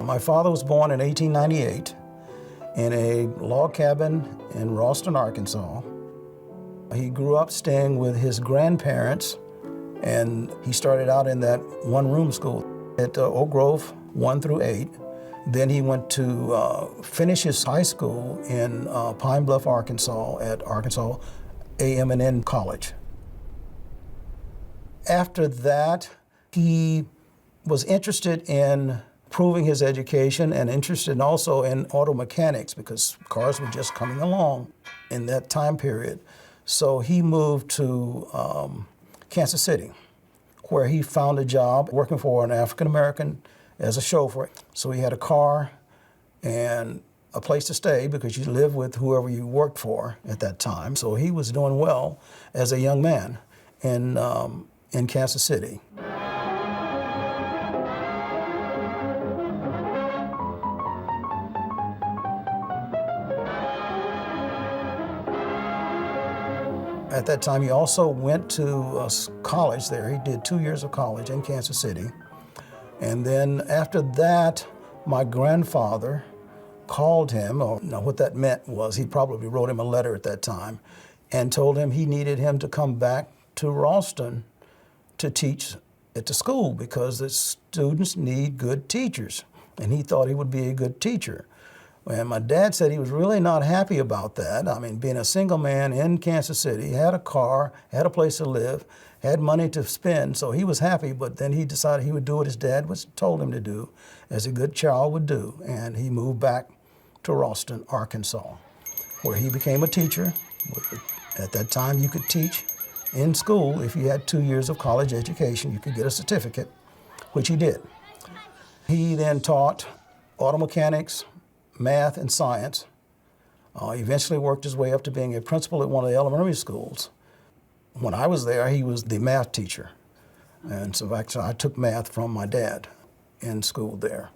My father was born in 1898 in a log cabin in Rosston, Arkansas. He grew up staying with his grandparents, and he started out in that one-room school at Oak Grove 1 through 8. Then he went to finish his high school in Pine Bluff, Arkansas at Arkansas AM&N College. After that, he was interested in improving his education and interested also in auto mechanics because cars were just coming along in that time period. So he moved to Kansas City, where he found a job working for an African-American as a chauffeur. So he had a car and a place to stay because you lived with whoever you worked for at that time. So he was doing well as a young man in Kansas City. At that time, he also went to college there. He did 2 years of college in Kansas City. And then after that, my grandfather called him, or what that meant was he probably wrote him a letter at that time and told him he needed him to come back to Rosston to teach at the school because the students need good teachers. And he thought he would be a good teacher. And my dad said he was really not happy about that. I mean, being a single man in Kansas City, had a car, had a place to live, had money to spend, so he was happy, but then he decided he would do what his dad told him to do, as a good child would do, and he moved back to Rosston, Arkansas, where he became a teacher. At that time, you could teach in school. If you had 2 years of college education, you could get a certificate, which he did. He then taught auto mechanics, math, and science. Eventually worked his way up to being a principal at one of the elementary schools. When I was there, he was the math teacher. And so actually, I took math from my dad in school there.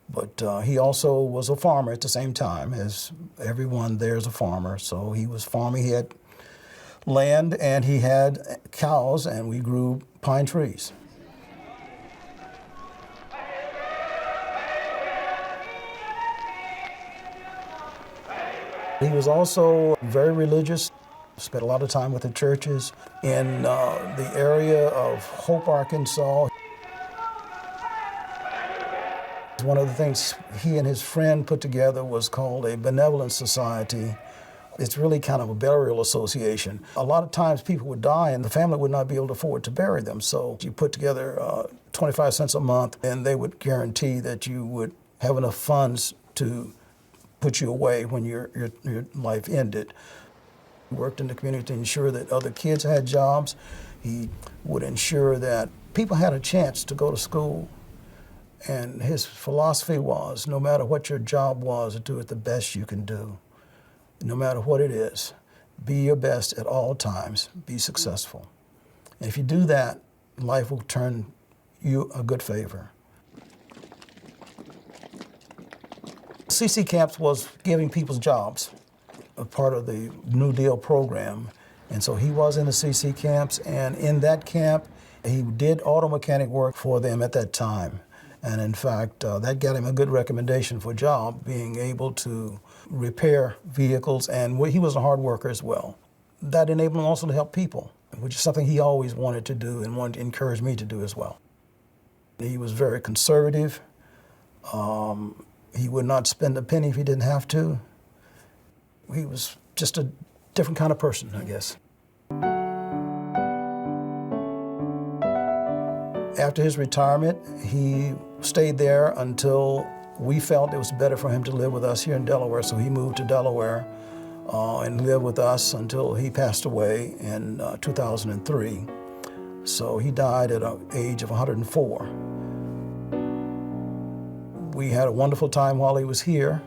But he also was a farmer at the same time, as everyone there is a farmer. So he was farming. He had land and he had cows, and we grew pine trees. He was also very religious, spent a lot of time with the churches in the area of Hope, Arkansas. One of the things he and his friend put together was called a benevolent society. It's really kind of a burial association. A lot of times people would die and the family would not be able to afford to bury them. So you put together 25 cents a month and they would guarantee that you would have enough funds to put you away when your life ended. He worked in the community to ensure that other kids had jobs. He would ensure that people had a chance to go to school. And his philosophy was, no matter what your job was, do it the best you can do. No matter what it is, be your best at all times, be successful. And if you do that, life will turn you a good favor. CC Camps was giving people jobs, a part of the New Deal program. And so he was in the CC Camps, and in that camp, he did auto mechanic work for them at that time. And in fact, that got him a good recommendation for a job, being able to repair vehicles, and he was a hard worker as well. That enabled him also to help people, which is something he always wanted to do and wanted to encourage me to do as well. He was very conservative. He would not spend a penny if he didn't have to. He was just a different kind of person, I guess. After his retirement, he stayed there until we felt it was better for him to live with us here in Delaware, so he moved to Delaware and lived with us until he passed away in 2003. So he died at an age of 104. We had a wonderful time while he was here,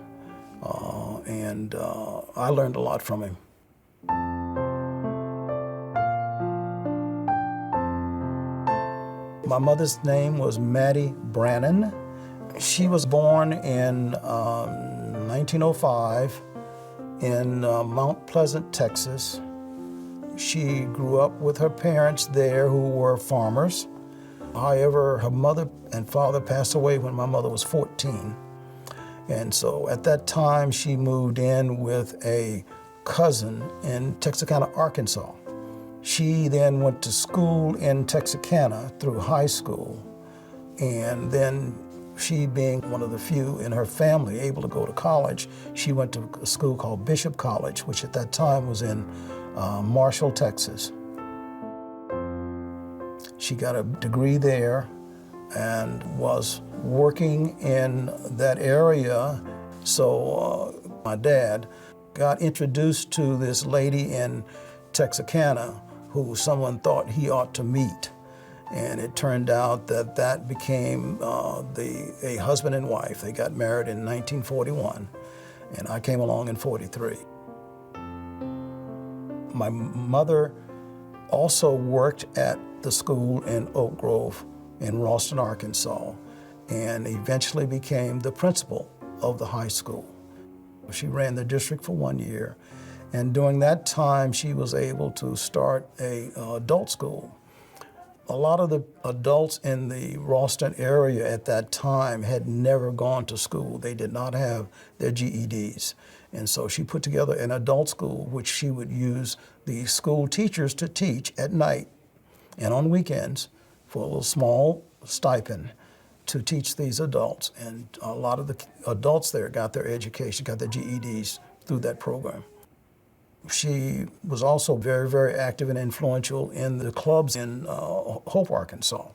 and I learned a lot from him. My mother's name was Maddie Brannon. She was born in 1905 in Mount Pleasant, Texas. She grew up with her parents there who were farmers. However, her mother and father passed away when my mother was 14. And so at that time, she moved in with a cousin in Texarkana, Arkansas. She then went to school in Texarkana through high school. And then she, being one of the few in her family able to go to college, she went to a school called Bishop College, which at that time was in Marshall, Texas. She got a degree there and was working in that area. So my dad got introduced to this lady in Texarkana who someone thought he ought to meet. And it turned out that that became a husband and wife. They got married in 1941, and I came along in 43. My mother also worked at the school in Oak Grove in Rosston, Arkansas, and eventually became the principal of the high school. She ran the district for 1 year, and during that time she was able to start an adult school. A lot of the adults in the Rosston area at that time had never gone to school. They did not have their GEDs. And so she put together an adult school, which she would use the school teachers to teach at night and on weekends for a little small stipend to teach these adults. And a lot of the adults there got their education, got their GEDs through that program. She was also very, very active and influential in the clubs in Hope, Arkansas.